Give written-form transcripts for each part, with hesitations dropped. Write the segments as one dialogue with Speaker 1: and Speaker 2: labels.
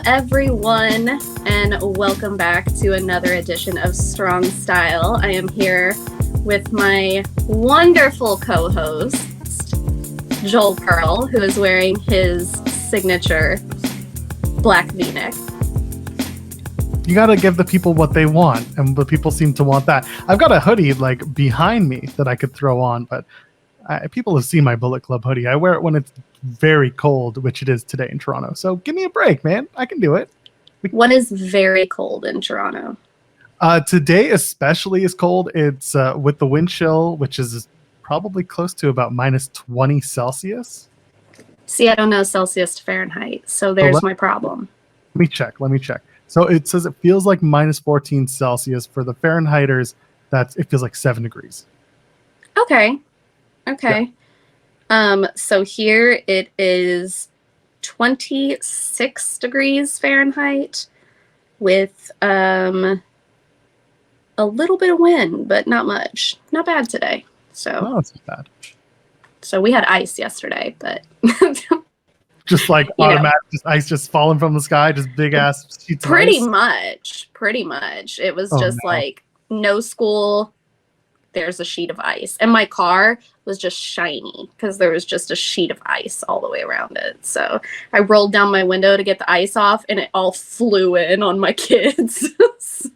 Speaker 1: everyone, and welcome back to another edition of Strong Style. I am here with my wonderful co-host, Joel Pearl, who is wearing his signature black V-neck.
Speaker 2: You gotta give the people what they want, and the people seem to want that. I've got a hoodie like behind me that I could throw on, but people have seen my Bullet Club hoodie. I wear it when it's very cold, which it is today in Toronto. So give me a break, man. I can do it.
Speaker 1: What is very cold in Toronto?
Speaker 2: Today especially is cold. It's with the wind chill, which is probably close to about minus 20 Celsius.
Speaker 1: See, I don't know Celsius to Fahrenheit, so there's my problem.
Speaker 2: Let me check. So it says it feels like minus 14 Celsius. For the Fahrenheiters, it feels like 7 degrees.
Speaker 1: Okay.
Speaker 2: Yeah.
Speaker 1: So here it is 26 degrees Fahrenheit with a little bit of wind, but not much. Not bad today. So
Speaker 2: that's not bad.
Speaker 1: So we had ice yesterday, but
Speaker 2: just like automatic, just ice just falling from the sky, just big ass sheets of ice.
Speaker 1: Pretty much. It was like no school. There's a sheet of ice, and my car was just shiny because there was just a sheet of ice all the way around it. So I rolled down my window to get the ice off, and it all flew in on my kids. So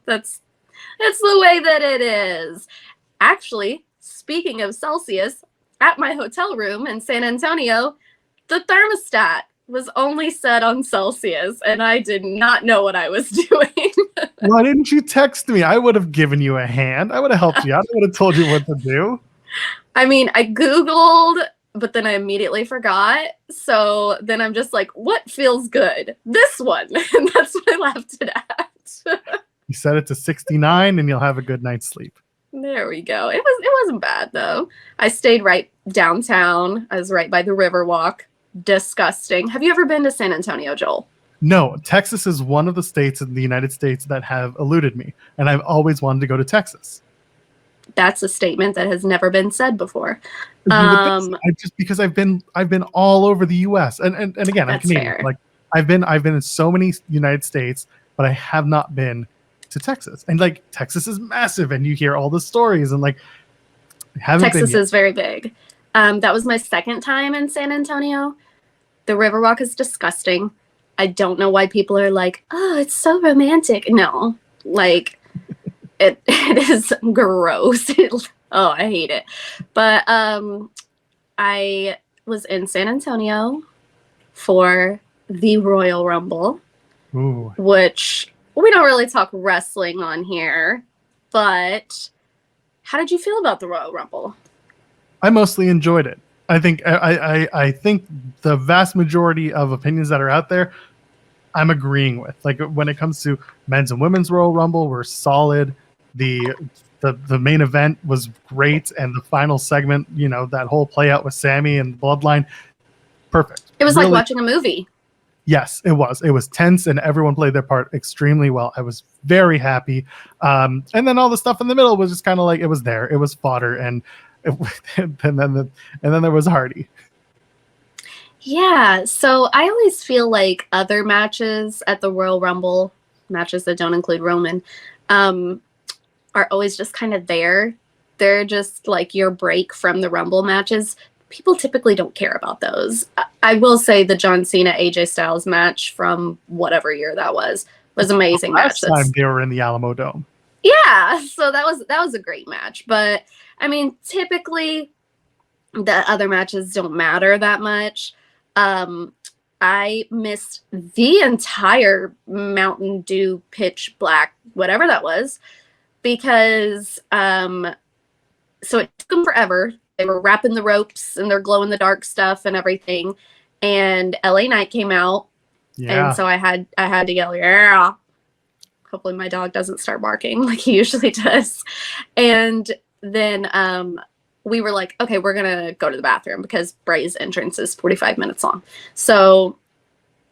Speaker 1: that's the way that it is. Actually, speaking of Celsius, at my hotel room in San Antonio, the thermostat was only set on Celsius, and I did not know what I was doing.
Speaker 2: Why didn't you text me? I would have given you a hand. I would have helped you out. I would have told you what to do.
Speaker 1: I mean, I Googled, but then I immediately forgot. So then I'm just like, what feels good? This one. And that's what I left it at.
Speaker 2: You set it to 69 and you'll have a good night's sleep.
Speaker 1: There we go. It wasn't bad, though. I stayed right downtown. I was right by the Riverwalk. Disgusting. Have you ever been to San Antonio, Joel?
Speaker 2: No. Texas is one of the states in the United States that have eluded me, and I've always wanted to go to Texas.
Speaker 1: That's a statement that has never been said before.
Speaker 2: Just because I've been all over the U.S. and again, I'm Canadian.
Speaker 1: Fair.
Speaker 2: Like I've been in so many United States, but I have not been to Texas. And like Texas is massive, and you hear all the stories, and like
Speaker 1: Texas is very big. That was my second time in San Antonio. The Riverwalk is disgusting. I don't know why people are like, oh, it's so romantic. No, like it is gross. Oh, I hate it. But I was in San Antonio for the Royal Rumble.
Speaker 2: Ooh.
Speaker 1: Which we don't really talk wrestling on here, but how did you feel about the Royal Rumble?
Speaker 2: I mostly enjoyed it. I think I think the vast majority of opinions that are out there, I'm agreeing with. Like when it comes to men's and women's Royal Rumble, we're solid. The main event was great, and the final segment, that whole play out with Sammy and Bloodline, perfect.
Speaker 1: It was really, like watching a movie.
Speaker 2: Yes, it was. It was tense, and everyone played their part extremely well. I was very happy. And then all the stuff in the middle was just kind of like it was there. It was fodder, and then there was Hardy. Yeah,
Speaker 1: so I always feel like other matches at the Royal Rumble, matches that don't include Roman, are always just kind of there. They're just like your break from the Rumble matches. People typically don't care about those. I will say the John Cena AJ Styles match from whatever year that was amazing.
Speaker 2: Last time they were in the Alamo Dome.
Speaker 1: Yeah, so that was a great match. But I mean, typically the other matches don't matter that much. I missed the entire Mountain Dew Pitch Black, whatever that was, because so it took them forever. They were wrapping the ropes and their glow in the dark stuff and everything. And LA Knight came out. Yeah. And so I had to yell, yeah. Hopefully my dog doesn't start barking like he usually does. And then we were like, okay, we're going to go to the bathroom because Bray's entrance is 45 minutes long. So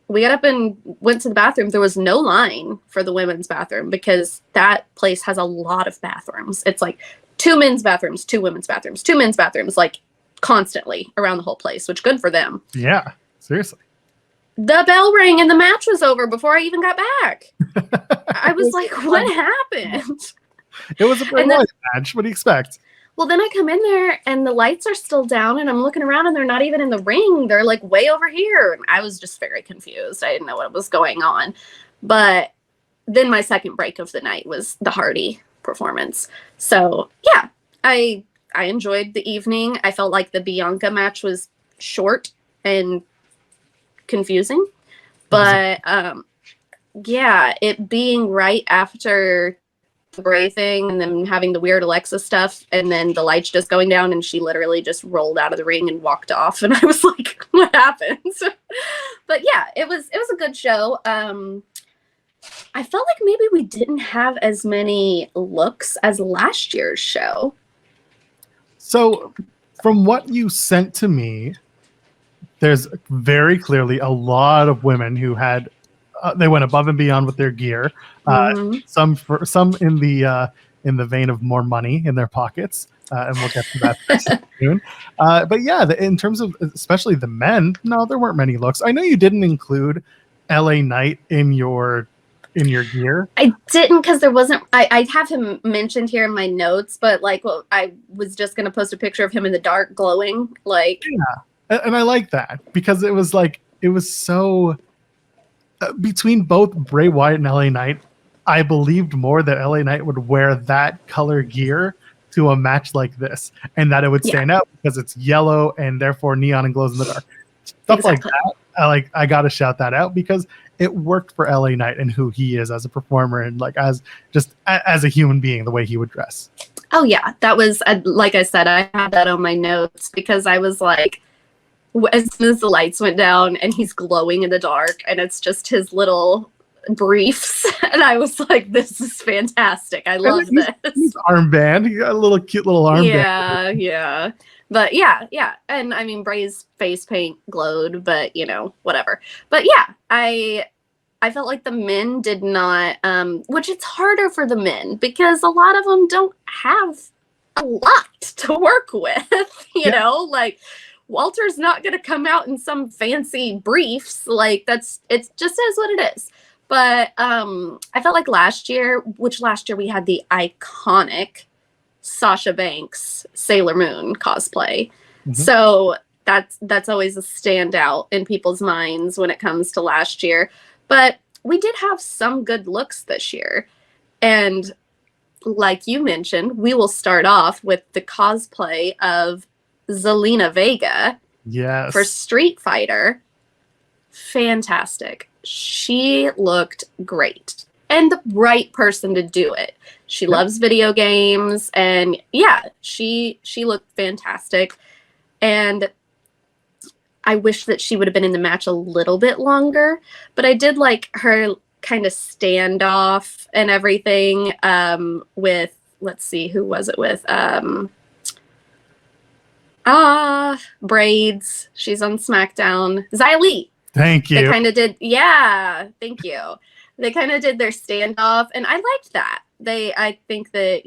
Speaker 1: we got up and went to the bathroom. There was no line for the women's bathroom because that place has a lot of bathrooms. It's like 2 men's bathrooms, 2 women's bathrooms, 2 men's bathrooms, like constantly around the whole place, which good for them.
Speaker 2: Yeah, seriously.
Speaker 1: The bell rang and the match was over before I even got back. I was like, what happened?
Speaker 2: It was a Bray Wyatt match. What do you expect?
Speaker 1: Well, then I come in there and the lights are still down and I'm looking around and they're not even in the ring. They're like way over here. And I was just very confused. I didn't know what was going on. But then my second break of the night was the Hardy performance. So yeah, I enjoyed the evening. I felt like the Bianca match was short and confusing. But yeah, it being right after the Bray thing and then having the weird Alexa stuff and then the lights just going down and she literally just rolled out of the ring and walked off and I was like, what happened? But yeah, it was a good show. I felt like maybe we didn't have as many looks as last year's show.
Speaker 2: So from what you sent to me, there's very clearly a lot of women who had they went above and beyond with their gear. Some in the vein of more money in their pockets, and we'll get to that soon. But yeah, in terms of especially the men, no, there weren't many looks. I know you didn't include LA Knight in your gear.
Speaker 1: I didn't because there wasn't. I have him mentioned here in my notes, but like, well, I was just gonna post a picture of him in the dark, glowing. Like,
Speaker 2: yeah, and I like that because it was so. Between both Bray Wyatt and LA Knight, I believed more that LA Knight would wear that color gear to a match like this, and that it would stand out because it's yellow and therefore neon and glows in the dark. Stuff like that. I gotta shout that out because it worked for LA Knight and who he is as a performer and like as a human being, the way he would dress.
Speaker 1: Oh yeah, that was like I said, I had that on my notes because I was like, as soon as the lights went down and he's glowing in the dark and it's just his little briefs and I was like, this is fantastic. I love this.
Speaker 2: His armband. He got a cute little armband.
Speaker 1: Yeah. But yeah. And I mean, Bray's face paint glowed, but whatever. But yeah, I felt like the men did not, which it's harder for the men because a lot of them don't have a lot to work with, you know, like Walter's not going to come out in some fancy briefs. Like it just is what it is. But I felt like last year we had the iconic Sasha Banks Sailor Moon cosplay. Mm-hmm. So that's always a standout in people's minds when it comes to last year. But we did have some good looks this year. And like you mentioned, we will start off with the cosplay of Zelina Vega for Street Fighter. Fantastic. She looked great and the right person to do it. She loves video games and she looked fantastic. And I wish that she would have been in the match a little bit longer, but I did like her kind of standoff and everything with, let's see, who was it with? Braids. She's on SmackDown. Xia Li.
Speaker 2: Thank you.
Speaker 1: They kind of did. Thank you. They kind of did their standoff, and I liked that. I think that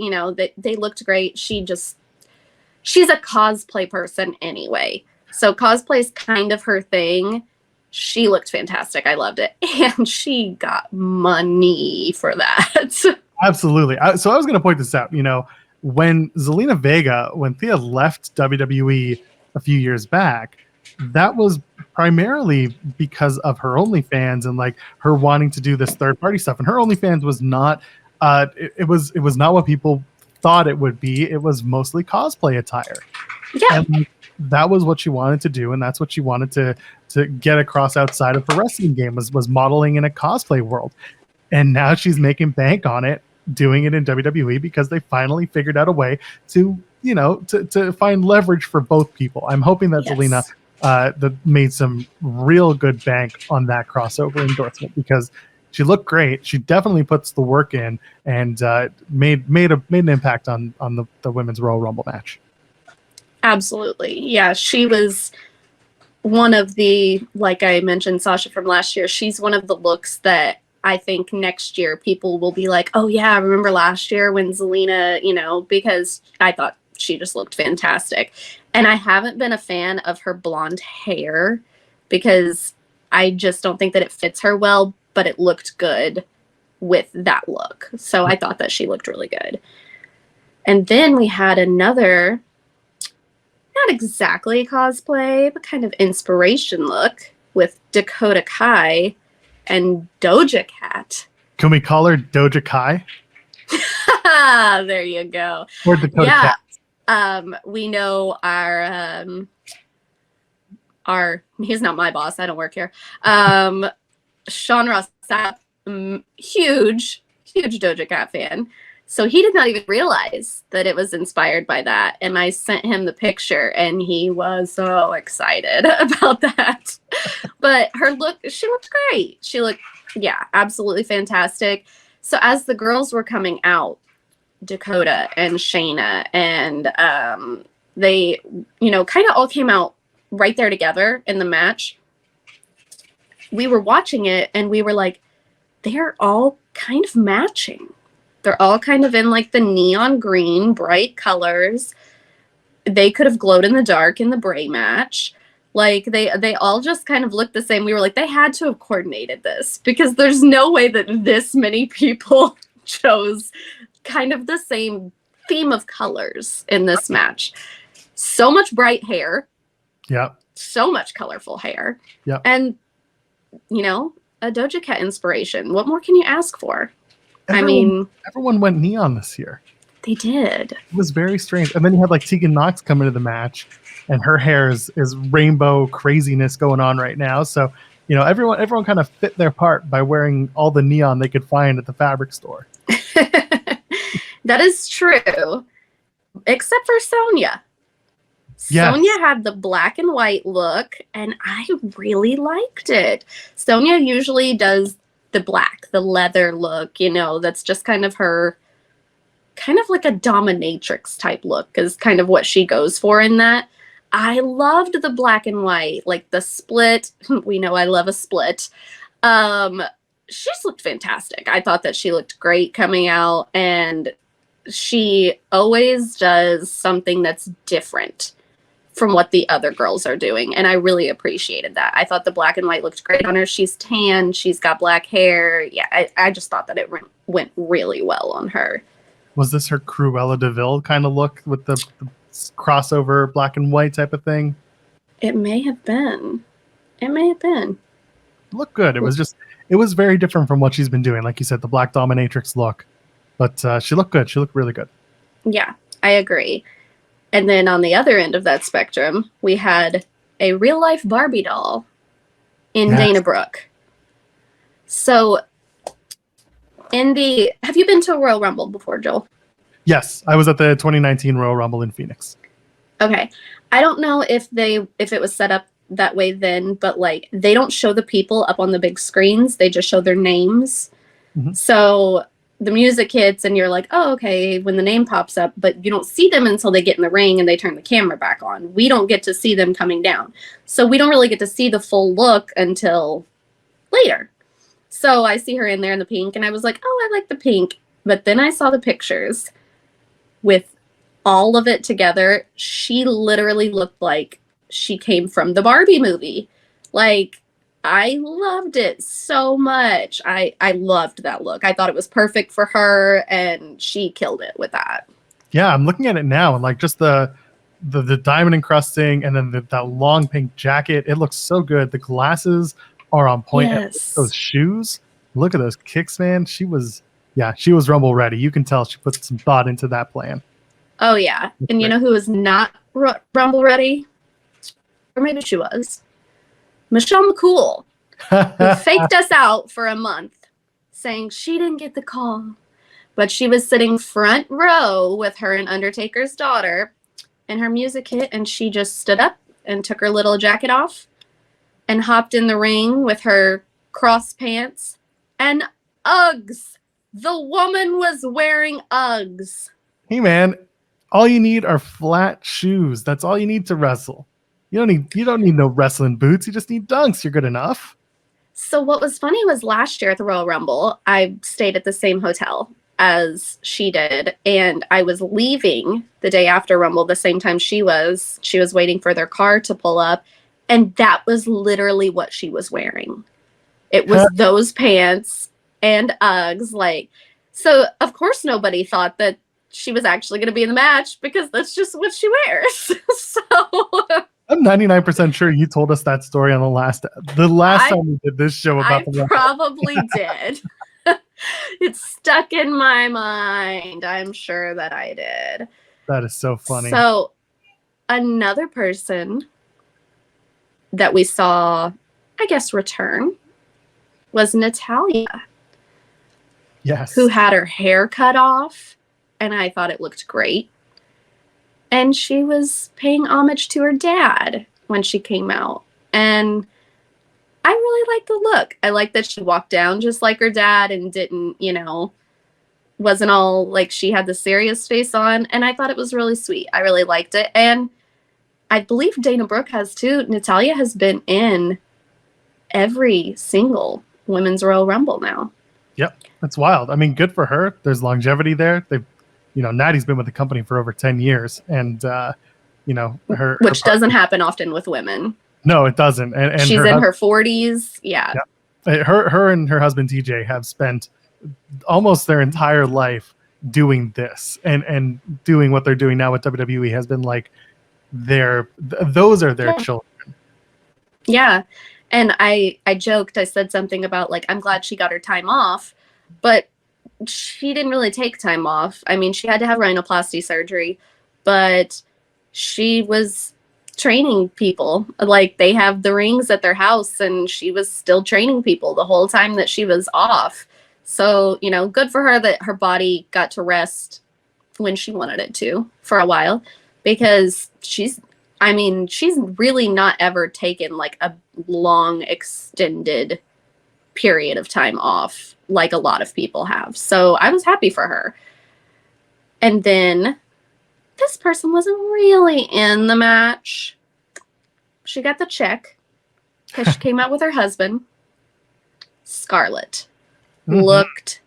Speaker 1: they looked great. She's a cosplay person anyway, so cosplay is kind of her thing. She looked fantastic. I loved it, and she got money for that.
Speaker 2: Absolutely. So I was going to point this out. When Zelina Vega, when Thea left WWE a few years back, that was primarily because of her OnlyFans and like her wanting to do this third party stuff. And her OnlyFans was not, it was not what people thought it would be. It was mostly cosplay attire.
Speaker 1: Yeah.
Speaker 2: And that was what she wanted to do. And that's what she wanted to get across outside of her wrestling game was modeling in a cosplay world. And now she's making bank on it, doing it in WWE because they finally figured out a way to find leverage for both people. I'm hoping that Zelina made some real good bank on that crossover endorsement because she looked great. She definitely puts the work in and made an impact on the women's Royal Rumble match.
Speaker 1: Absolutely. Yeah, she was one of the, like I mentioned, Sasha from last year, she's one of the looks that I think next year people will be like, oh yeah, I remember last year when Zelina, because I thought she just looked fantastic. And I haven't been a fan of her blonde hair because I just don't think that it fits her well, but it looked good with that look. So I thought that she looked really good. And then we had another, not exactly cosplay, but kind of inspiration look with Dakota Kai and Doja Cat.
Speaker 2: Can we call her Doja Kai?
Speaker 1: There you go.
Speaker 2: Or Dakota Cat?
Speaker 1: We know our he's not my boss, I don't work here. Sean Ross Sapp, huge Doja Cat fan. So he did not even realize that it was inspired by that. And I sent him the picture and he was so excited about that. But her look, she looked great. She looked, yeah, absolutely fantastic. So as the girls were coming out, Dakota and Shayna, and they, you know, kind of all came out right there together in the match. We were watching it and we were like, they're all kind of matching. They're all kind of in like the neon green, bright colors. They could have glowed in the dark in the Bray match. Like they all just kind of looked the same. We were like, they had to have coordinated this because there's no way that this many people chose kind of the same theme of colors in this match. So much bright hair.
Speaker 2: Yeah.
Speaker 1: So much colorful hair.
Speaker 2: Yeah.
Speaker 1: And, you know, a Doja Cat inspiration. What more can you ask for? Everyone
Speaker 2: went neon this year.
Speaker 1: They did.
Speaker 2: It was very strange. And then you had like Tegan Nox come into the match, and her hair is rainbow craziness going on right now. So, you know, everyone kind of fit their part by wearing all the neon they could find at the fabric store.
Speaker 1: That is true. Except for Sonya.
Speaker 2: Yes.
Speaker 1: Sonya had the black and white look, and I really liked it. Sonya usually does the black, the leather look, you know, that's just kind of her, kind of like a dominatrix type look is kind of what she goes for in that. I loved the black and white, like the split. We know I love a split. She just looked fantastic. I thought that she looked great coming out, and she always does something that's different from what the other girls are doing. And I really appreciated that. I thought the black and white looked great on her. She's tan. She's got black hair. Yeah, I just thought that it went really well on her.
Speaker 2: Was this her Cruella DeVille kind of look with the crossover black and white type of thing?
Speaker 1: It may have been. It may have been.
Speaker 2: It looked good. It was very different from what she's been doing. Like you said, the black dominatrix look. But she looked good. She looked really good. Yeah,
Speaker 1: I agree. And then on the other end of that spectrum, we had a real-life Barbie doll in Dana Brooke. So, have you been to a Royal Rumble before, Joel?
Speaker 2: Yes, I was at the 2019 Royal Rumble in Phoenix.
Speaker 1: Okay. I don't know if it was set up that way then, but like they don't show the people up on the big screens. They just show their names. Mm-hmm. So the music hits and you're like, oh, okay, when the name pops up, but you don't see them until they get in the ring and they turn the camera back on. We don't get to see them coming down. So we don't really get to see the full look until later. So I see her in there in the pink and I was like, oh, I like the pink. But then I saw the pictures with all of it together. She literally looked like she came from the Barbie movie. Like, I loved it so much. I loved that look. I thought it was perfect for her, and she killed it with that.
Speaker 2: Yeah, I'm looking at it now, and like just the diamond encrusting, and then that long pink jacket. It looks so good. The glasses are on point.
Speaker 1: Yes.
Speaker 2: Those shoes. Look at those kicks, man. She was Rumble ready. You can tell she put some thought into that plan.
Speaker 1: Oh yeah, and you know who was not Rumble ready? Or maybe she was. Michelle McCool, who faked us out for a month, saying she didn't get the call, but she was sitting front row with her and Undertaker's daughter, and her music hit, and she just stood up and took her little jacket off and hopped in the ring with her cross pants and Uggs. The woman was wearing Uggs.
Speaker 2: Hey, man, all you need are flat shoes. That's all you need to wrestle. You don't need no wrestling boots. You just need dunks. You're good enough.
Speaker 1: So what was funny was last year at the Royal Rumble, I stayed at the same hotel as she did, and I was leaving the day after Rumble the same time she was. She was waiting for their car to pull up, And that was literally what she was wearing. It was those pants and Uggs. Like, so of course nobody thought that she was actually going to be in the match because that's just what she wears. So
Speaker 2: I'm 99% sure you told us that story on the last time we did this show about
Speaker 1: I probably did. It's stuck in my mind. I'm sure that I did.
Speaker 2: That is so funny.
Speaker 1: So another person that we saw, I guess, return was Natalya.
Speaker 2: Yes.
Speaker 1: Who had her hair cut off, and I thought it looked great. And she was paying homage to her dad when she came out. And I really liked the look. I liked that she walked down just like her dad and didn't, wasn't all like she had the serious face on. And I thought it was really sweet. I really liked it. And I believe Dana Brooke has too. Natalya has been in every single Women's Royal Rumble now.
Speaker 2: Yep. That's wild. I mean, good for her. There's longevity there. They've, Natty's been with the company for over 10 years. And,
Speaker 1: Which doesn't happen often with women.
Speaker 2: No, it doesn't. And
Speaker 1: she's in her 40s. Yeah.
Speaker 2: Her and her husband, TJ, have spent almost their entire life doing this and doing what they're doing now with WWE has been like those are their children.
Speaker 1: Yeah. And I joked, I said something about like, I'm glad she got her time off, but she didn't really take time off. I mean, she had to have rhinoplasty surgery, but she was training people. Like, they have the rings at their house, and she was still training people the whole time that she was off. So, good for her that her body got to rest when she wanted it to for a while, because she's really not ever taken like a long extended period of time off like a lot of people have. So I was happy for her. And then this person wasn't really in the match. She got the check because she came out with her husband. Scarlett looked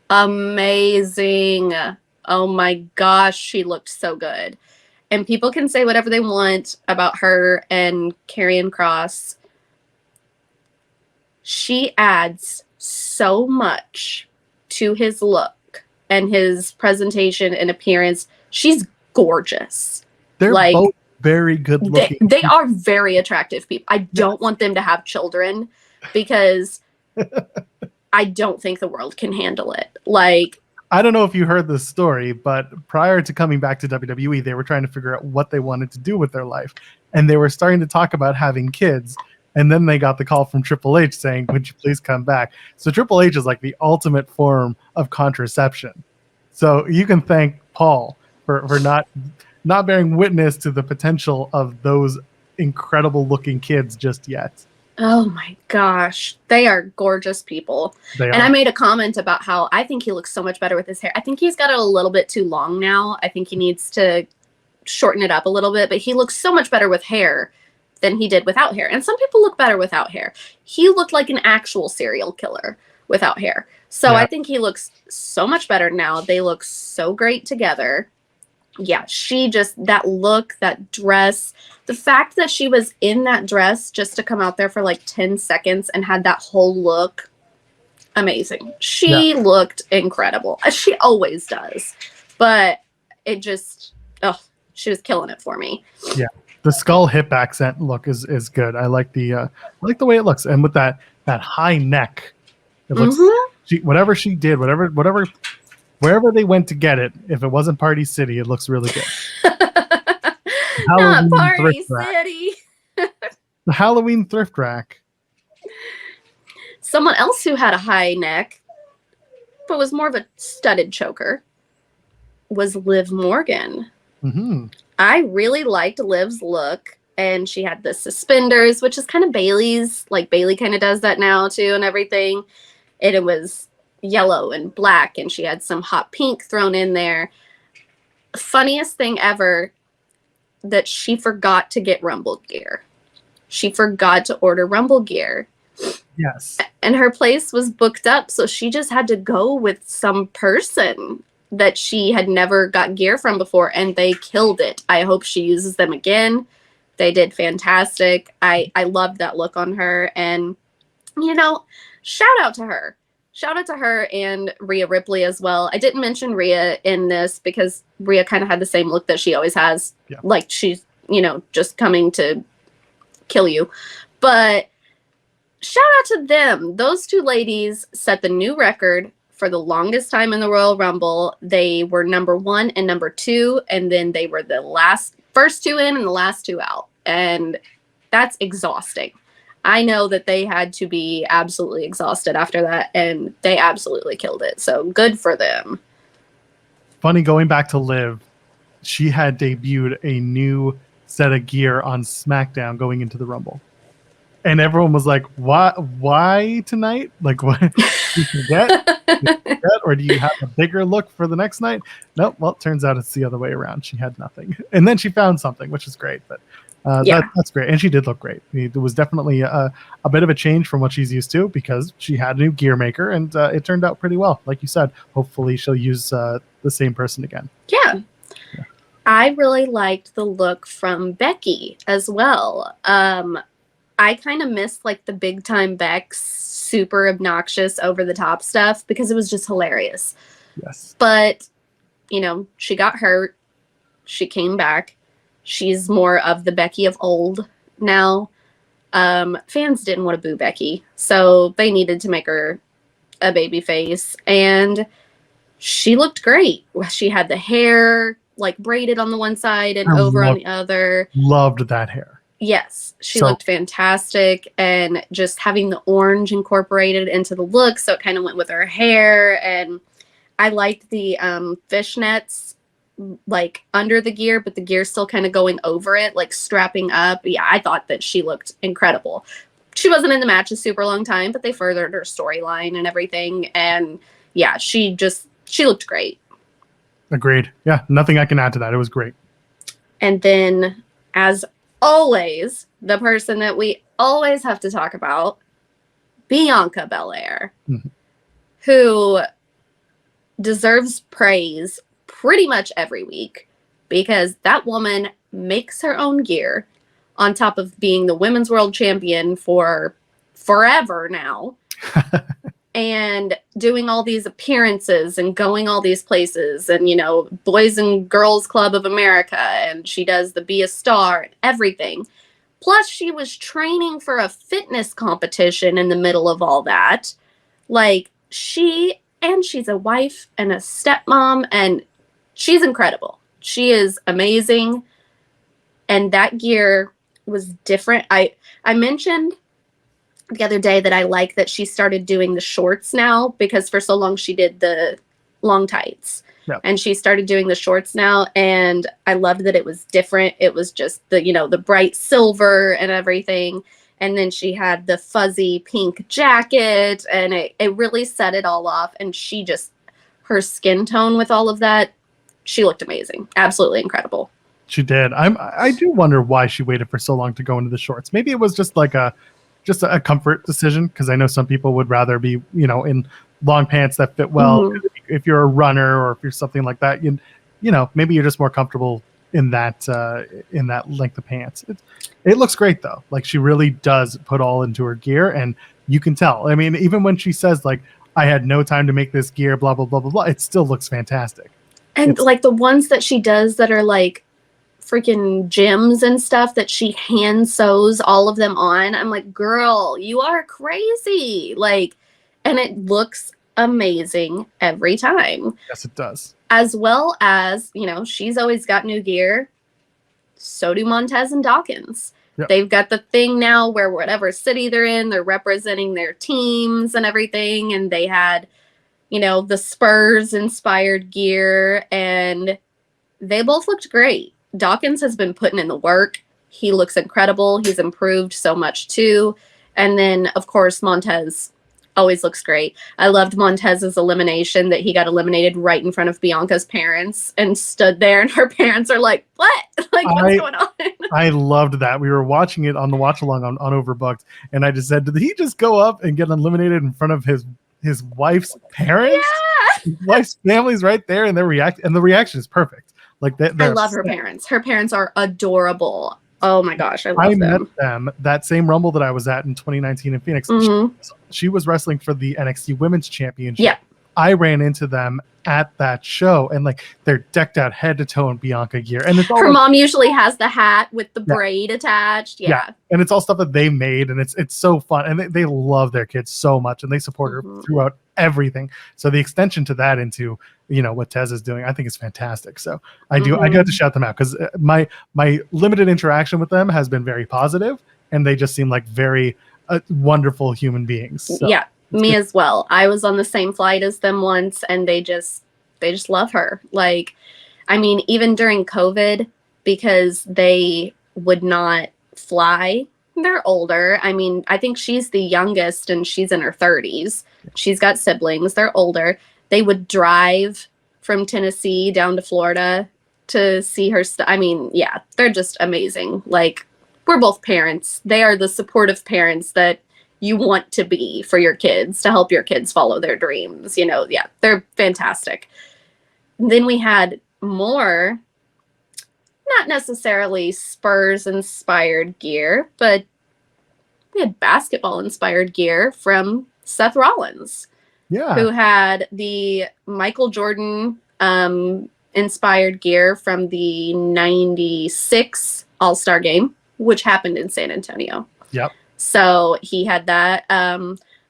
Speaker 1: amazing. Oh my gosh, she looked so good. And people can say whatever they want about her and Karrion Kross. She adds so much to his look and his presentation and appearance. She's gorgeous.
Speaker 2: They're both very good looking.
Speaker 1: They are very attractive people. I don't want them to have children because I don't think the world can handle it. Like,
Speaker 2: I don't know if you heard this story, but prior to coming back to WWE, they were trying to figure out what they wanted to do with their life. And they were starting to talk about having kids. And then they got the call from Triple H saying, would you please come back? So Triple H is like the ultimate form of contraception. So you can thank Paul for not bearing witness to the potential of those incredible looking kids just yet.
Speaker 1: Oh my gosh. They are gorgeous people. And I made a comment about how I think he looks so much better with his hair. I think he's got it a little bit too long now. I think he needs to shorten it up a little bit, but he looks so much better with hair than he did without hair. And some people look better without hair. He looked like an actual serial killer without hair. So yeah. I think he looks so much better now. They look so great together. Yeah, that look, that dress, the fact that she was in that dress just to come out there for like 10 seconds and had that whole look, amazing. She looked incredible. She always does. But it just, she was killing it for me.
Speaker 2: Yeah. The skull hip accent look is good. I like the way it looks. And with that high neck, it looks whatever she did, wherever they went to get it, if it wasn't Party City, it looks really good.
Speaker 1: Not Party City.
Speaker 2: The Halloween thrift rack.
Speaker 1: Someone else who had a high neck, but was more of a studded choker, was Liv Morgan. Mm-hmm. I really liked Liv's look, and she had the suspenders, which is kind of Bailey's. Like, Bailey kind of does that now, too, and everything. And it was yellow and black, and she had some hot pink thrown in there. Funniest thing ever, that she forgot to get Rumble gear. She forgot to order Rumble gear.
Speaker 2: Yes.
Speaker 1: And her place was booked up, so she just had to go with some person that she had never got gear from before, and they killed it. I hope she uses them again, They did fantastic. I loved that look on her. And, you know, shout out to her. Shout out to her and Rhea Ripley as well. I didn't mention Rhea in this because Rhea kind of had the same look that she always has.
Speaker 2: Yeah.
Speaker 1: Like she's, you know, just coming to kill you. But shout out to them. Those two ladies set the new record for the longest time in the Royal Rumble. They were number 1 and number 2, and then they were the first 2 in and the last 2 out. And that's exhausting. I know that they had to be absolutely exhausted after that, and they absolutely killed it. So good for them.
Speaker 2: Funny, going back to Liv, she had debuted a new set of gear on SmackDown going into the Rumble. And everyone was like, why tonight? Like, what? You forget? Or do you have a bigger look for the next night? Nope. Well, it turns out it's the other way around. She had nothing. And then she found something, which is great. But that's great. And she did look great. It was definitely a bit of a change from what she's used to because she had a new gear maker, and it turned out pretty well. Like you said, hopefully she'll use the same person again.
Speaker 1: Yeah. I really liked the look from Becky as well. I kind of missed like the big time Beck's super obnoxious over the top stuff because it was just hilarious.
Speaker 2: Yes.
Speaker 1: But, you know, she got hurt. She came back. She's more of the Becky of old now. Fans didn't want to boo Becky, so they needed to make her a baby face. And she looked great. She had the hair like braided on the one side and over on the other.
Speaker 2: Loved that hair.
Speaker 1: Yes, she looked fantastic, and just having the orange incorporated into the look, so it kind of went with her hair. And I liked the fishnets like under the gear, but the gear still kind of going over it, like strapping up. Yeah, I thought that she looked incredible. She wasn't in the match a super long time, but they furthered her storyline and everything. And yeah, she looked great.
Speaker 2: Agreed. Yeah, nothing I can add to that. It was great.
Speaker 1: And then, as always, the person that we always have to talk about, Bianca Belair, who deserves praise pretty much every week because that woman makes her own gear on top of being the women's world champion for forever now. And doing all these appearances and going all these places and, you know, Boys and Girls Club of America, and she does the Be a Star and everything. Plus, she was training for a fitness competition in the middle of all that. Like, she's a wife and a stepmom, and she's incredible. She is amazing. And that gear was different. I mentioned the other day that I like that she started doing the shorts now, because for so long she did the long tights.
Speaker 2: Yep.
Speaker 1: And she started doing the shorts now, and I loved that it was different. It was just the bright silver and everything. And then she had the fuzzy pink jacket, and it really set it all off. And her skin tone with all of that, she looked amazing. Absolutely incredible.
Speaker 2: She did. I do wonder why she waited for so long to go into the shorts. Maybe it was just like a comfort decision, because I know some people would rather be, in long pants that fit well. Mm-hmm. If you're a runner or if you're something like that, maybe you're just more comfortable in that length of pants. It looks great though. Like, she really does put all into her gear, and you can tell. I mean, even when she says like, I had no time to make this gear, blah, blah, blah, blah, blah, it still looks fantastic.
Speaker 1: And like the ones that she does that are like freaking gems and stuff that she hand sews all of them on, I'm like, girl, you are crazy. Like, and it looks amazing every time.
Speaker 2: Yes, it does.
Speaker 1: As well as, she's always got new gear. So do Montez and Dawkins. Yep. They've got the thing now where whatever city they're in, they're representing their teams and everything. And they had, the Spurs inspired gear, and they both looked great. Dawkins has been putting in the work. He looks incredible. He's improved so much too. And then, of course, Montez always looks great. I loved Montez's elimination, that he got eliminated right in front of Bianca's parents and stood there, and her parents are like, what? Like, what's going on?
Speaker 2: I loved that. We were watching it on the watch along on Overbooked, and I just said, did he just go up and get eliminated in front of his wife's parents?
Speaker 1: Yeah.
Speaker 2: His wife's family's right there, and the reaction is perfect. Like,
Speaker 1: I love her parents. Her parents are adorable. Oh my gosh, I
Speaker 2: I
Speaker 1: love
Speaker 2: met
Speaker 1: them.
Speaker 2: them that same Rumble that I was at in 2019 in Phoenix.
Speaker 1: Mm-hmm.
Speaker 2: She was wrestling for the NXT Women's Championship.
Speaker 1: Yeah.
Speaker 2: I ran into them at that show, and like they're decked out head to toe in Bianca gear, and it's all
Speaker 1: Her
Speaker 2: like,
Speaker 1: mom usually has the hat with the
Speaker 2: Yeah.
Speaker 1: braid attached. Yeah.
Speaker 2: and it's all stuff that they made, and it's so fun, and they love their kids so much, and they support her throughout everything. So the extension to that into what Tez is doing, I think is fantastic. So I do have to shout them out, because my limited interaction with them has been very positive, and they just seem like very wonderful human beings. So.
Speaker 1: Yeah, me as well. I was on the same flight as them once, and they just love her. Like, I mean, even during COVID, because they would not fly. They're older. I mean, I think she's the youngest, and she's in her 30s. She's got siblings. They're older. They would drive from Tennessee down to Florida to see her. I mean, yeah, they're just amazing. Like, we're both parents. They are the supportive parents that you want to be for your kids, to help your kids follow their dreams. Yeah, they're fantastic. Then we had more, not necessarily Spurs inspired gear, but we had basketball inspired gear from Seth Rollins, who had the Michael Jordan inspired gear from the 96 All-Star game, which happened in San Antonio.
Speaker 2: Yep.
Speaker 1: So he had that.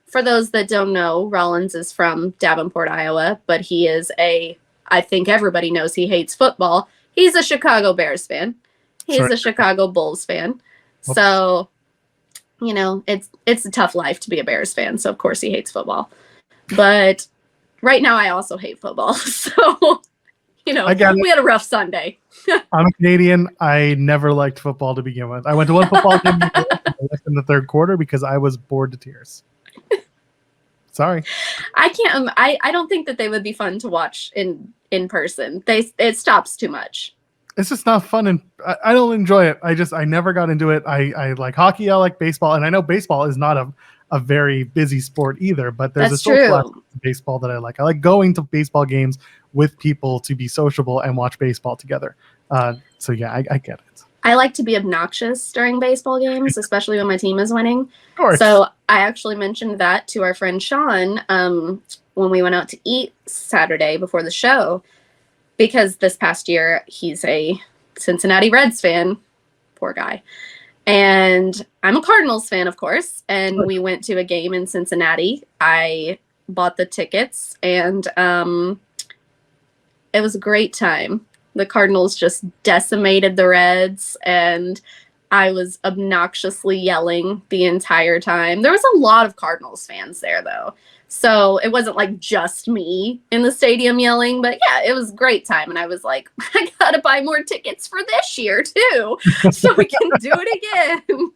Speaker 1: For those that don't know, Rollins is from Davenport, Iowa, but he is I think everybody knows he hates football. He's a Chicago Bears fan. He's a Chicago Bulls fan. So, it's a tough life to be a Bears fan. So, of course, he hates football. But right now, I also hate football. So, we had a rough Sunday.
Speaker 2: I'm a Canadian. I never liked football to begin with. I went to one football game in the third quarter because I was bored to tears. Sorry. I
Speaker 1: can't. I don't think that they would be fun to watch in person. It stops too much.
Speaker 2: It's just not fun, and I don't enjoy it. I never got into it. I like hockey. I like baseball, and I know baseball is not a very busy sport either. But there's a social aspect to baseball that I like. I like going to baseball games with people to be sociable and watch baseball together. So yeah, I get it.
Speaker 1: I like to be obnoxious during baseball games, especially when my team is winning.
Speaker 2: Of course.
Speaker 1: So I actually mentioned that to our friend Sean when we went out to eat Saturday before the show, because this past year he's a Cincinnati Reds fan. Poor guy. And I'm a Cardinals fan, of course. And we went to a game in Cincinnati. I bought the tickets, and it was a great time. The Cardinals just decimated the Reds, and I was obnoxiously yelling the entire time. There was a lot of Cardinals fans there, though. So it wasn't like just me in the stadium yelling, but yeah, it was a great time. And I was like, I got to buy more tickets for this year, too, so we can do it again.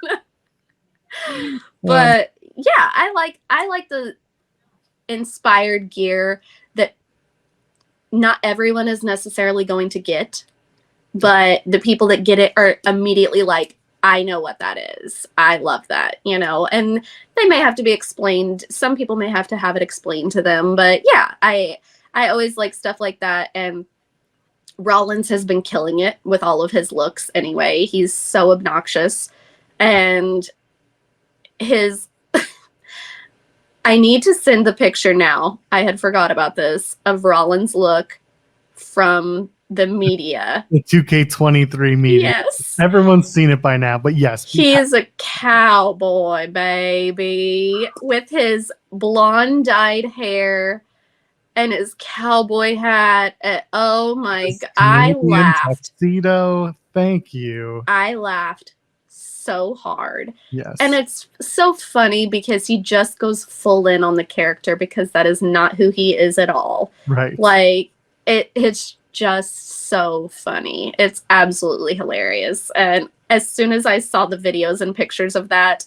Speaker 1: But yeah, I like the inspired gear that not everyone is necessarily going to get, but the people that get it are immediately like, I know what that is. I love that, and they may have to be explained. Some people may have to have it explained to them, but yeah, I always like stuff like that. And Rollins has been killing it with all of his looks anyway. He's so obnoxious, and I need to send the picture now. I had forgot about this, of Rollins' look from the media.
Speaker 2: The 2K23 media.
Speaker 1: Yes.
Speaker 2: Everyone's seen it by now, but yes.
Speaker 1: He is a cowboy, baby, with his blonde dyed hair and his cowboy hat. Oh my God. I laughed.
Speaker 2: Tuxedo. Thank you.
Speaker 1: I laughed so hard.
Speaker 2: Yes.
Speaker 1: And it's so funny because he just goes full in on the character, because that is not who he is at all.
Speaker 2: Right.
Speaker 1: Like, it's just so funny. It's absolutely hilarious. And as soon as I saw the videos and pictures of that,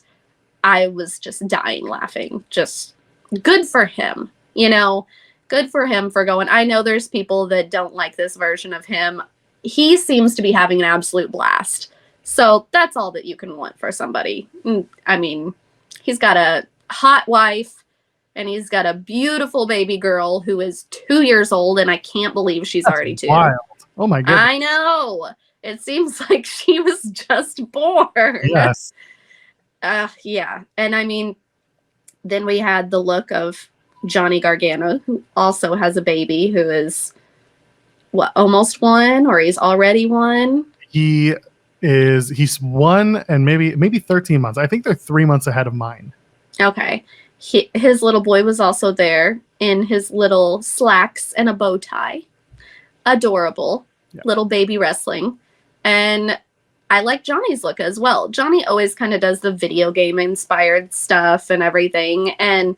Speaker 1: I was just dying laughing. Just good for him, good for him for going. I know there's people that don't like this version of him. He seems to be having an absolute blast. So that's all that you can want for somebody. I mean, he's got a hot wife, and he's got a beautiful baby girl who is 2 years old, and I can't believe she's already 2.
Speaker 2: Wild. Oh my goodness.
Speaker 1: I know. It seems like she was just born.
Speaker 2: Yes.
Speaker 1: Yeah. And I mean, then we had the look of Johnny Gargano, who also has a baby who is what, almost 1, or he's already 1.
Speaker 2: He's 1 and maybe 13 months. I think they're 3 months ahead of mine.
Speaker 1: Okay. His little boy was also there in his little slacks and a bow tie. Adorable. Yeah. Little baby wrestling. And I like Johnny's look as well. Johnny always kind of does the video game inspired stuff and everything. And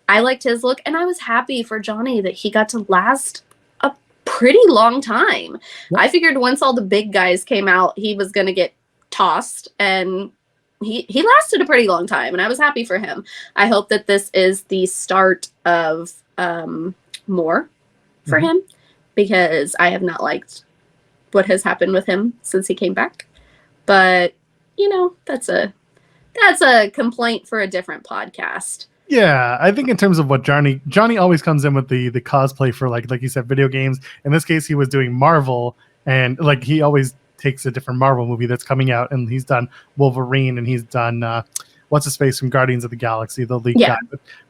Speaker 1: I liked his look. And I was happy for Johnny that he got to last a pretty long time. Yeah. I figured once all the big guys came out, he was going to get tossed. And he lasted a pretty long time. And I was happy for him. I hope that this is the start of more for him, because I have not liked what has happened with him since he came back. But, you know, that's a complaint for a different podcast.
Speaker 2: Yeah, I think in terms of what Johnny always comes in with the cosplay for like you said, video games. In this case, he was doing Marvel, and like he always takes a different Marvel movie that's coming out, and he's done Wolverine, and he's done what's his face from Guardians of the Galaxy, the lead guy.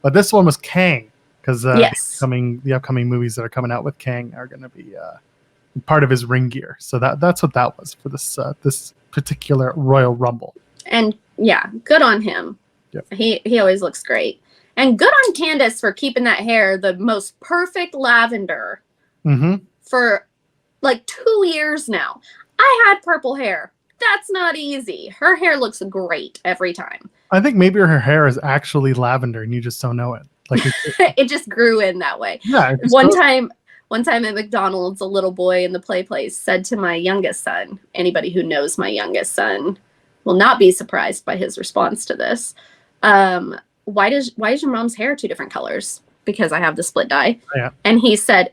Speaker 2: But this one was Kang, because the upcoming movies that are coming out with Kang are going to be part of his ring gear. So that's what that was for this particular Royal Rumble. And
Speaker 1: yeah, good on him. Yep. He always looks great. And good on Candace for keeping that hair the most perfect lavender for like 2 years now. I had purple hair. That's not easy. Her hair looks great every time.
Speaker 2: I think maybe her hair is actually lavender and you just don't know it. Like
Speaker 1: it just grew in that way. Yeah. One time at McDonald's, a little boy in the play place said to my youngest son, anybody who knows my youngest son will not be surprised by his response to this. Why is your mom's hair 2 different colors? Because I have the split dye. Yeah. And he said,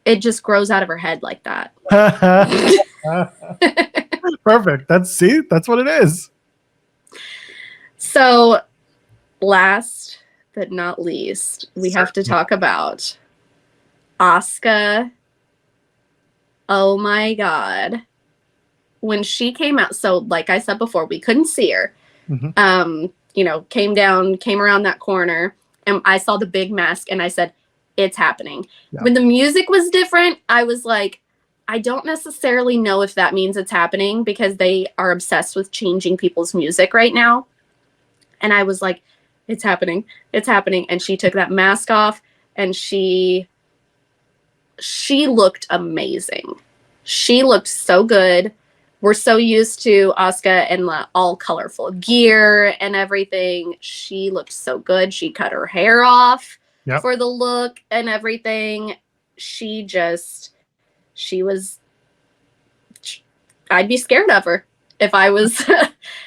Speaker 1: it just grows out of her head like that.
Speaker 2: Perfect. That's what it is.
Speaker 1: So last but not least, we have to talk about Asuka. Oh my God. When she came out, so like I said before, we couldn't see her. You know, came around that corner, and I saw the big mask, and I said, it's happening. Yeah. When the music was different, I was like, I don't necessarily know if that means it's happening, because they are obsessed with changing people's music right now. And I was like, it's happening. It's happening. And she took that mask off, and she looked amazing. She looked so good. We're so used to Asuka and the all colorful gear and everything. She looked so good. She cut her hair off for the look and everything. I'd be scared of her if I was.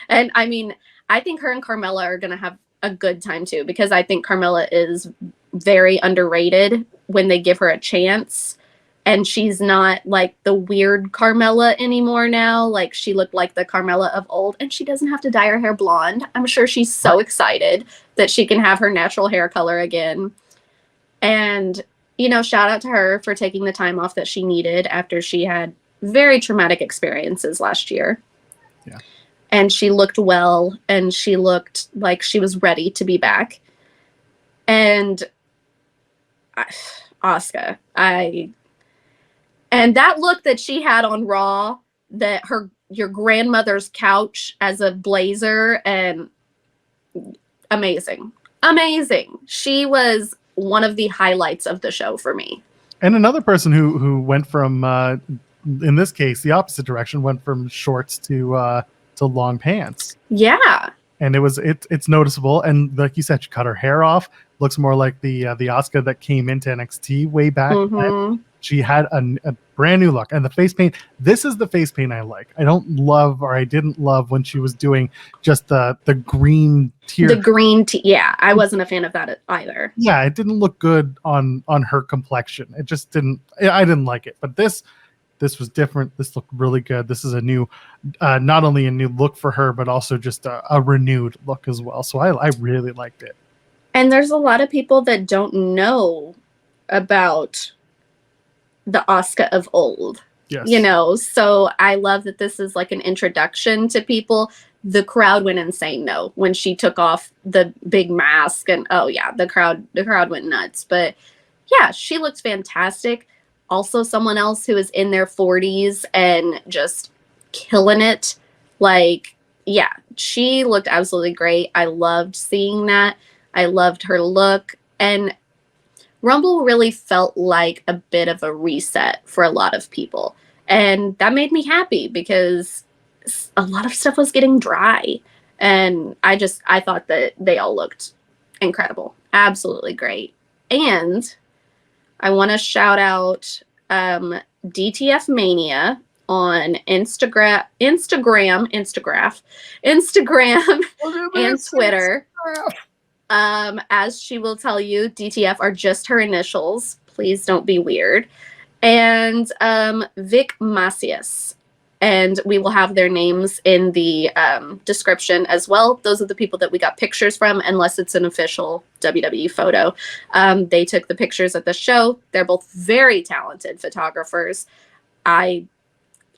Speaker 1: And I mean, I think her and Carmella are going to have a good time too, because I think Carmella is very underrated when they give her a chance. And she's not like the weird Carmella anymore now. Like, she looked like the Carmella of old, and she doesn't have to dye her hair blonde. I'm sure she's so excited that she can have her natural hair color again. And, you know, shout out to her for taking the time off that she needed after she had very traumatic experiences last year. Yeah. And she looked well, and she looked like she was ready to be back. And Asuka, and that look that she had on Raw, that your grandmother's couch as a blazer, and amazing. She was one of the highlights of the show for me.
Speaker 2: And another person who went from, in this case, the opposite direction, went from shorts to long pants.
Speaker 1: Yeah.
Speaker 2: And it's noticeable. And like you said, she cut her hair off. Looks more like the Asuka that came into NXT way back. She had a brand new look, and the face paint. This is the face paint I like. I didn't love when she was doing just the green tier.
Speaker 1: The green yeah, I wasn't a fan of that either.
Speaker 2: Yeah, it didn't look good on her complexion. It just didn't. I didn't like it. But this was different. This looked really good. This is a new, not only a new look for her, but also just a renewed look as well. So I really liked it.
Speaker 1: And there's a lot of people that don't know about the Asuka of old.
Speaker 2: Yes.
Speaker 1: You know, so I love that this is like an introduction to people. The crowd went insane though when she took off the big mask, and oh yeah, the crowd went nuts. But yeah, she looked fantastic. Also, someone else who is in their 40s and just killing it. Like, yeah, she looked absolutely great. I loved seeing that. I loved her look. And Rumble really felt like a bit of a reset for a lot of people. And that made me happy because a lot of stuff was getting dry. And I thought that they all looked incredible. Absolutely great. And I want to shout out DTF Mania on Instagram, and Twitter. As she will tell you, DTF are just her initials. Please don't be weird. And Vic Macias. And we will have their names in the description as well. Those are the people that we got pictures from, unless it's an official WWE photo. They took the pictures at the show. They're both very talented photographers. I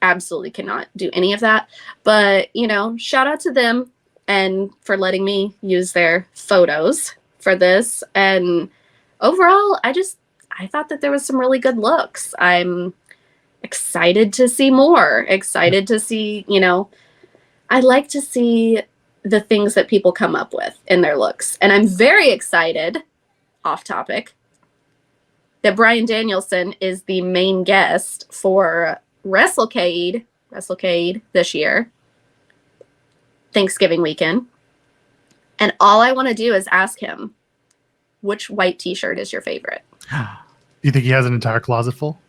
Speaker 1: absolutely cannot do any of that. But, you know, shout out to them and for letting me use their photos for this. And overall, I thought that there was some really good looks. I'm excited to see more. Excited to see, you know, I like to see the things that people come up with in their looks. And I'm very excited, off topic, that Bryan Danielson is the main guest for WrestleCade this year, Thanksgiving weekend. And all I want to do is ask him, which white t-shirt is your favorite?
Speaker 2: Do you think he has an entire closet full?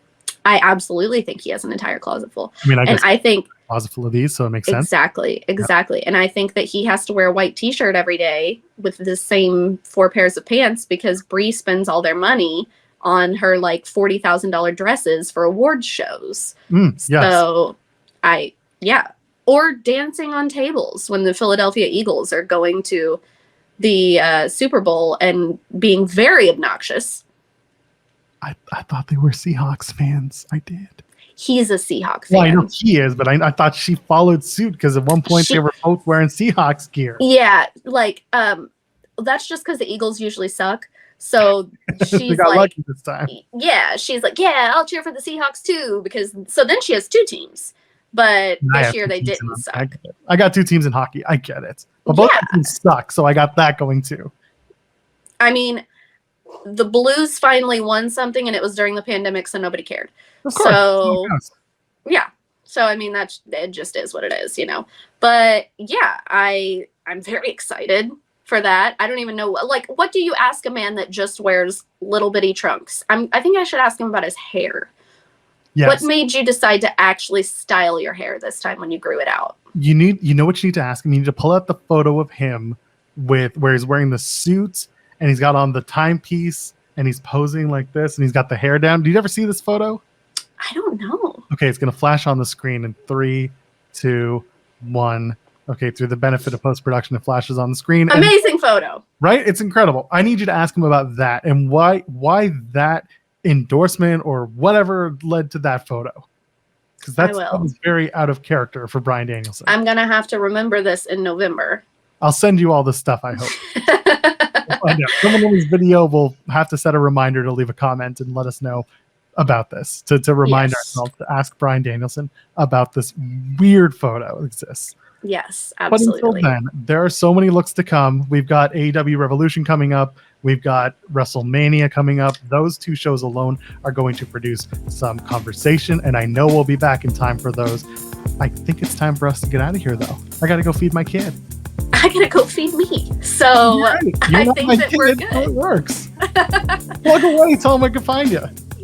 Speaker 1: I absolutely think he has an entire closet full.
Speaker 2: I mean,
Speaker 1: I think
Speaker 2: closet full of these, so it makes sense.
Speaker 1: Exactly. Yeah. And I think that he has to wear a white t-shirt every day with the same 4 pairs of pants because Brie spends all their money on her like $40,000 dresses for award shows.
Speaker 2: Yes.
Speaker 1: So or dancing on tables when the Philadelphia Eagles are going to the Super Bowl and being very obnoxious.
Speaker 2: I thought they were Seahawks fans. I did.
Speaker 1: He's a Seahawks fan.
Speaker 2: Well, I know he is, but I thought she followed suit because at one point they were both wearing Seahawks gear.
Speaker 1: Yeah, like that's just because the Eagles usually suck. So she's
Speaker 2: got
Speaker 1: like,
Speaker 2: lucky this time.
Speaker 1: Yeah, she's like, yeah, I'll cheer for the Seahawks too because so then she has 2 teams. But this year they didn't suck.
Speaker 2: I got 2 teams in hockey. I get it. But both teams suck, so I got that going too.
Speaker 1: I mean, the Blues finally won something, and it was during the pandemic, so nobody cared.
Speaker 2: Of course.
Speaker 1: So, yeah. So, I mean, it just is what it is, you know. But, yeah, I'm very excited for that. I don't even know. Like, what do you ask a man that just wears little bitty trunks? I think I should ask him about his hair. Yes. What made you decide to actually style your hair this time when you grew it out?
Speaker 2: You know what you need to ask him? You need to pull out the photo of him where he's wearing the suit and he's got on the timepiece and he's posing like this and he's got the hair down. Did you ever see this photo?
Speaker 1: I don't know.
Speaker 2: Okay, it's going to flash on the screen in 3, 2, 1. Okay, through the benefit of post-production, it flashes on the screen.
Speaker 1: Amazing photo.
Speaker 2: Right? It's incredible. I need you to ask him about that and why that endorsement or whatever led to that photo. Because that was very out of character for Bryan Danielson.
Speaker 1: I'm going to have to remember this in November.
Speaker 2: I'll send you all this stuff, I hope. We'll find out. Someone in this video will have to set a reminder to leave a comment and let us know about this, to remind ourselves to ask Bryan Danielson about this weird photo that exists.
Speaker 1: Yes, absolutely.
Speaker 2: But until then, there are so many looks to come. We've got AEW Revolution coming up. We've got WrestleMania coming up. Those 2 shows alone are going to produce some conversation, and I know we'll be back in time for those. I think it's time for us to get out of here, though. I got to go feed my kid.
Speaker 1: I got to go feed me. So I think that we're good.
Speaker 2: It works. Plug away. Tell them I can find you.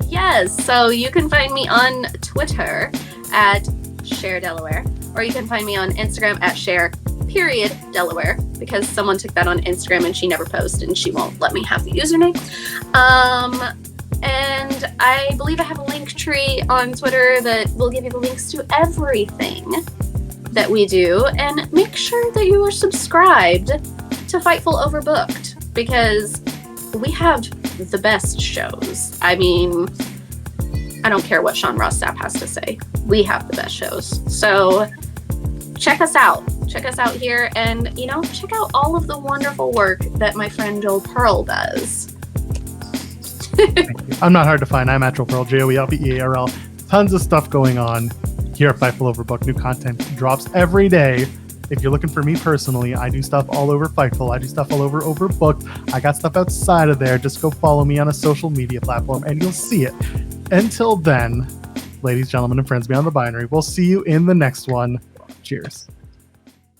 Speaker 1: Yes. So you can find me on Twitter at Cher Delaware, or you can find me on Instagram at Cher_Delaware, because someone took that on Instagram and she never posted and she won't let me have the username. And I believe I have a link tree on Twitter that will give you the links to everything that we do. And make sure that you are subscribed to Fightful Overbooked, because we have the best shows. I mean, I don't care what Sean Ross Sapp has to say. We have the best shows. So check us out. Check us out here, and check out all of the wonderful work that my friend Joel Pearl does.
Speaker 2: I'm not hard to find. I'm at Joel Pearl, JOELPEARL. Tons of stuff going on here at Fightful Overbooked. New content drops every day. If you're looking for me personally, I do stuff all over Fightful. I do stuff all over Overbooked. I got stuff outside of there. Just go follow me on a social media platform and you'll see it. Until then, ladies, gentlemen, and friends beyond the binary, we'll see you in the next one. Cheers.